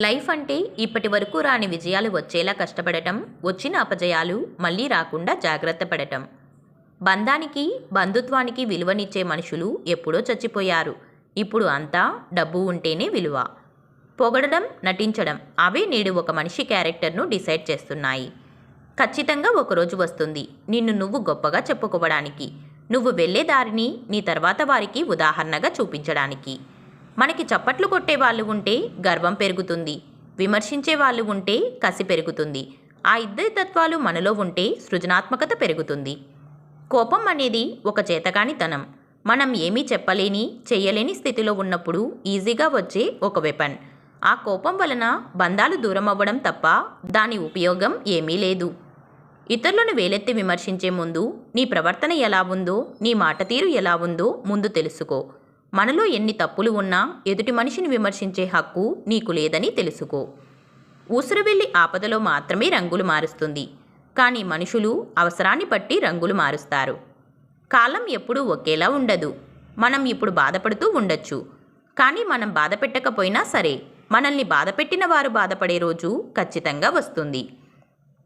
Life అంటే ఇప్పటి వరకు రాని విజయాలు వచ్చేలా కష్టపడటం, వచ్చిన అపజయాలు మళ్ళీ రాకుండా జాగ్రత్త పడటం. బంధానికి, బంధుత్వానికి విలువనిచ్చే మనుషులు ఎప్పుడో చచ్చిపోయారు. ఇప్పుడు అంతా డబ్బు ఉంటేనే విలువ. పొగడడం, నటించడం అవే నేడు ఒక మనిషి క్యారెక్టర్ను డిసైడ్ చేస్తున్నాయి. ఖచ్చితంగా ఒకరోజు వస్తుంది నిన్ను నువ్వు గొప్పగా చెప్పుకోవడానికి, నువ్వు వెళ్ళే దారిని నీ తర్వాత వారికి ఉదాహరణగా చూపించడానికి. మనకి చప్పట్లు కొట్టే వాళ్ళు ఉంటే గర్వం పెరుగుతుంది, విమర్శించే వాళ్ళు ఉంటే కసి పెరుగుతుంది. ఆ ఇద్దరి తత్వాలు మనలో ఉంటే సృజనాత్మకత పెరుగుతుంది. కోపం అనేది ఒక చేతకానితనం. మనం ఏమీ చెప్పలేని, చెయ్యలేని స్థితిలో ఉన్నప్పుడు ఈజీగా వచ్చే ఒక వెపన్. ఆ కోపం వలన బంధాలు దూరం అవ్వడం తప్ప దాని ఉపయోగం ఏమీ లేదు. ఇతరులను వేలెత్తి విమర్శించే ముందు నీ ప్రవర్తన ఎలా ఉందో, నీ మాట తీరు ఎలా ఉందో ముందు తెలుసుకో. మనలో ఎన్ని తప్పులు ఉన్నా ఎదుటి మనిషిని విమర్శించే హక్కు నీకు లేదని తెలుసుకో. ఊసరవెల్లి ఆపదలో మాత్రమే రంగులు మారుస్తుంది, కానీ మనుషులు అవసరాన్ని బట్టి రంగులు మారుస్తారు. కాలం ఎప్పుడూ ఒకేలా ఉండదు. మనం ఇప్పుడు బాధపడుతూ ఉండొచ్చు, కానీ మనం బాధ పెట్టకపోయినా సరే మనల్ని బాధపెట్టిన వారు బాధపడే రోజు ఖచ్చితంగా వస్తుంది.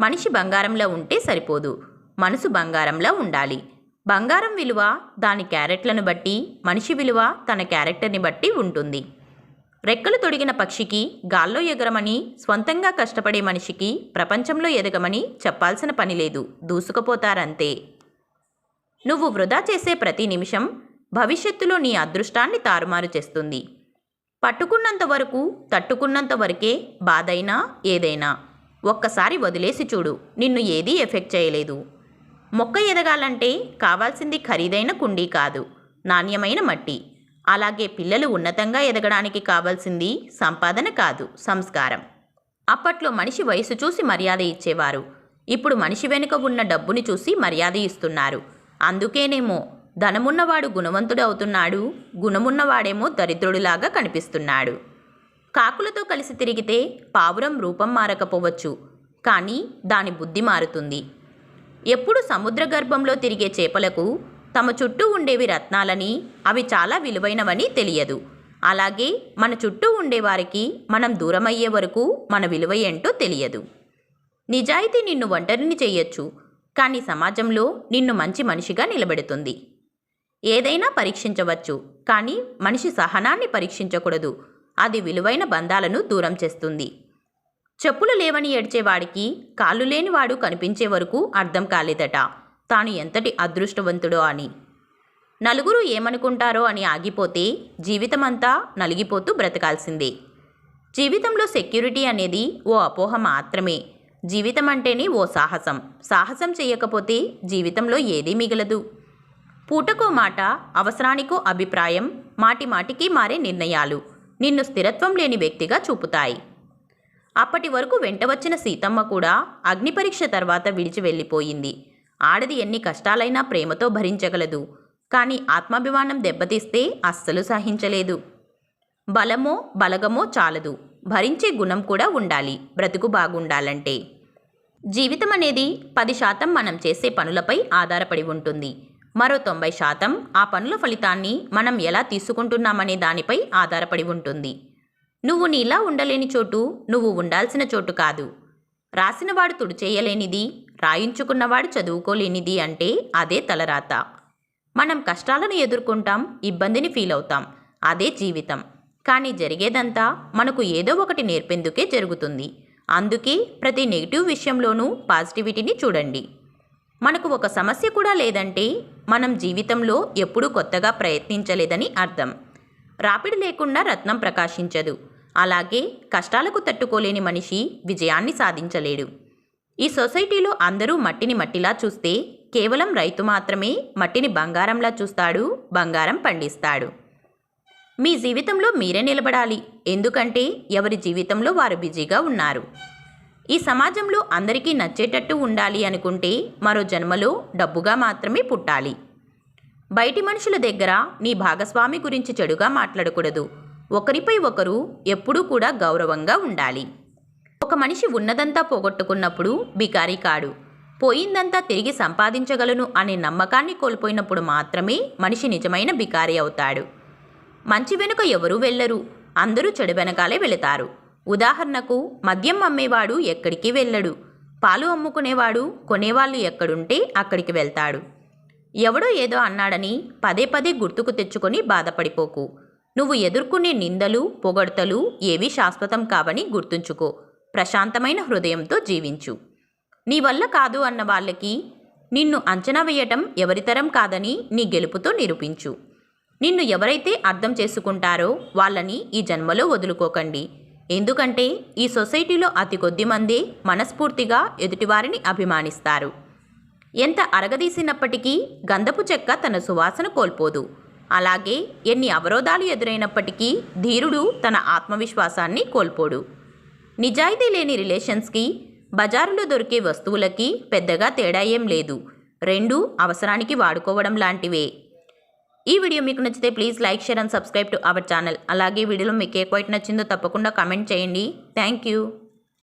మనిషి బంగారంలో ఉంటే సరిపోదు, మనసు బంగారంలా ఉండాలి. బంగారం విలువ దాని క్యారెట్లను బట్టి, మనిషి విలువ తన క్యారెక్టర్ని బట్టి ఉంటుంది. రెక్కలు తొడిగిన పక్షికి గాల్లో ఎగరమని, స్వంతంగా కష్టపడే మనిషికి ప్రపంచంలో ఎదగమని చెప్పాల్సిన పని లేదు, దూసుకుపోతారంతే. నువ్వు వృధా చేసే ప్రతి నిమిషం భవిష్యత్తులో నీ అదృష్టాన్ని తారుమారు చేస్తుంది. పట్టుకున్నంత వరకు, తట్టుకున్నంత వరకే బాధైనా ఏదైనా. ఒక్కసారి వదిలేసి చూడు, నిన్ను ఏదీ ఎఫెక్ట్ చేయలేదు. మొక్క ఎదగాలంటే కావాల్సింది ఖరీదైన కుండీ కాదు, నాణ్యమైన మట్టి. అలాగే పిల్లలు ఉన్నతంగా ఎదగడానికి కావాల్సింది సంపాదన కాదు, సంస్కారం. అప్పట్లో మనిషి వయసు చూసి మర్యాద ఇచ్చేవారు, ఇప్పుడు మనిషి వెనుక ఉన్న డబ్బుని చూసి మర్యాద ఇస్తున్నారు. అందుకేనేమో ధనమున్నవాడు గుణవంతుడు అవుతున్నాడు, గుణమున్నవాడేమో దరిద్రుడిలాగా కనిపిస్తున్నాడు. కాకులతో కలిసి తిరిగితే పావురం రూపం మారకపోవచ్చు, కానీ దాని బుద్ధి మారుతుంది. ఎప్పుడు సముద్ర గర్భంలో తిరిగే చేపలకు తమ చుట్టూ ఉండేవి రత్నాలని, అవి చాలా విలువైనవని తెలియదు. అలాగే మన చుట్టూ ఉండేవారికి మనం దూరమయ్యే వరకు మన విలువ ఏంటో తెలియదు. నిజాయితీ నిన్ను ఒంటరిని చెయ్యొచ్చు, కానీ సమాజంలో నిన్ను మంచి మనిషిగా నిలబెడుతుంది. ఏదైనా పరీక్షించవచ్చు, కానీ మనిషి సహనాన్ని పరీక్షించకూడదు, అది విలువైన బంధాలను దూరం చేస్తుంది. చెప్పులు లేవని ఏడ్చేవాడికి కాళ్ళు లేనివాడు కనిపించే వరకు అర్థం కాలేదట తాను ఎంతటి అదృష్టవంతుడో అని. నలుగురు ఏమనుకుంటారో అని ఆగిపోతే జీవితమంతా నలిగిపోతూ బ్రతకాల్సిందే. జీవితంలో సెక్యూరిటీ అనేది ఓ అపోహ మాత్రమే. జీవితం అంటేనే ఓ సాహసం. సాహసం చేయకపోతే జీవితంలో ఏదీ మిగలదు. పూటకో మాట, అవసరానికో అభిప్రాయం, మాటి మాటికి మారే నిర్ణయాలు నిన్ను స్థిరత్వం లేని వ్యక్తిగా చూపుతాయి. అప్పటి వరకు వెంట వచ్చిన సీతమ్మ కూడా అగ్ని పరీక్ష తర్వాత విడిచి వెళ్ళిపోయింది. ఆడది ఎన్ని కష్టాలైనా ప్రేమతో భరించగలదు, కానీ ఆత్మాభిమానం దెబ్బతీస్తే అస్సలు సహించలేదు. బలమో బలగమో చాలదు, భరించే గుణం కూడా ఉండాలి బ్రతుకు బాగుండాలంటే. జీవితం అనేది 10% మనం చేసే పనులపై ఆధారపడి ఉంటుంది. మరో 90% ఆ పనుల ఫలితాన్ని మనం ఎలా తీసుకుంటున్నామనే దానిపై ఆధారపడి ఉంటుంది. నువ్వు నీలా ఉండలేని చోటు నువ్వు ఉండాల్సిన చోటు కాదు. రాసినవాడు తుడిచేయలేనిది, రాయించుకున్నవాడు చదువుకోలేనిది అంటే అదే తలరాత. మనం కష్టాలను ఎదుర్కొంటాం, ఇబ్బందిని ఫీల్ అవుతాం, అదే జీవితం. కానీ జరిగేదంతా మనకు ఏదో ఒకటి నేర్పేందుకే జరుగుతుంది. అందుకే ప్రతి నెగిటివ్ విషయంలోనూ పాజిటివిటీని చూడండి. మనకు ఒక సమస్య కూడా లేదంటే మనం జీవితంలో ఎప్పుడూ కొత్తగా ప్రయత్నించలేదని అర్థం. రాపిడి లేకుండా రత్నం ప్రకాశించదు. అలాగే కష్టాలకు తట్టుకోలేని మనిషి విజయాన్ని సాధించలేడు. ఈ సొసైటీలో అందరూ మట్టిని మట్టిలా చూస్తే కేవలం రైతు మాత్రమే మట్టిని బంగారంలా చూస్తాడు, బంగారం పండిస్తాడు. మీ జీవితంలో మీరే నిలబడాలి, ఎందుకంటే ఎవరి జీవితంలో వారు బిజీగా ఉన్నారు. ఈ సమాజంలో అందరికీ నచ్చేటట్టు ఉండాలి అనుకుంటే మరో జన్మలో డబ్బుగా మాత్రమే పుట్టాలి. బయటి మనుషుల దగ్గర నీ భాగస్వామి గురించి చెడుగా మాట్లాడకూడదు. ఒకరిపై ఒకరు ఎప్పుడూ కూడా గౌరవంగా ఉండాలి. ఒక మనిషి ఉన్నదంతా పోగొట్టుకున్నప్పుడు బికారి కాడు. పోయిందంతా తిరిగి సంపాదించగలను అనే నమ్మకాన్ని కోల్పోయినప్పుడు మాత్రమే మనిషి నిజమైన బికారి అవుతాడు. మంచి వెనుక ఎవరూ వెళ్ళరు, అందరూ చెడు వెనకాలే వెళతారు. ఉదాహరణకు మద్యం అమ్మేవాడు ఎక్కడికి వెళ్ళడు, పాలు అమ్ముకునేవాడు కొనేవాళ్ళు ఎక్కడుంటే అక్కడికి వెళ్తాడు. ఎవడో ఏదో అన్నాడని పదే పదే గుర్తుకు తెచ్చుకొని బాధపడిపోకు. నువ్వు ఎదుర్కొనే నిందలు పొగడ్తలు ఏవీ శాశ్వతం కావని గుర్తుంచుకో. ప్రశాంతమైన హృదయంతో జీవించు. నీ వల్ల కాదు అన్న వాళ్ళకి నిన్ను అంచనా వేయటం ఎవరితరం కాదని నీ గెలుపుతో నిరూపించు. నిన్ను ఎవరైతే అర్థం చేసుకుంటారో వాళ్ళని ఈ జన్మలో వదులుకోకండి. ఎందుకంటే ఈ సొసైటీలో అతి కొద్ది మందే మనస్ఫూర్తిగా ఎదుటివారిని అభిమానిస్తారు. ఎంత అరగదీసినప్పటికీ గంధపు చెక్క తన సువాసన కోల్పోదు. అలాగే ఎన్ని అవరోధాలు ఎదురైనప్పటికీ ధీరుడు తన ఆత్మవిశ్వాసాన్ని కోల్పోడు. నిజాయితీ లేని రిలేషన్స్కి బజారులో దొరికే వస్తువులకి పెద్దగా తేడా ఏం లేదు. రెండూ అవసరానికి వాడుకోవడం లాంటివే. ఈ వీడియో మీకు నచ్చితే please like, share and subscribe to our channel. అలాగే వీడియోలో మీకు ఏ పాయింట్ నచ్చిందో తప్పకుండా కామెంట్ చేయండి. Thank you.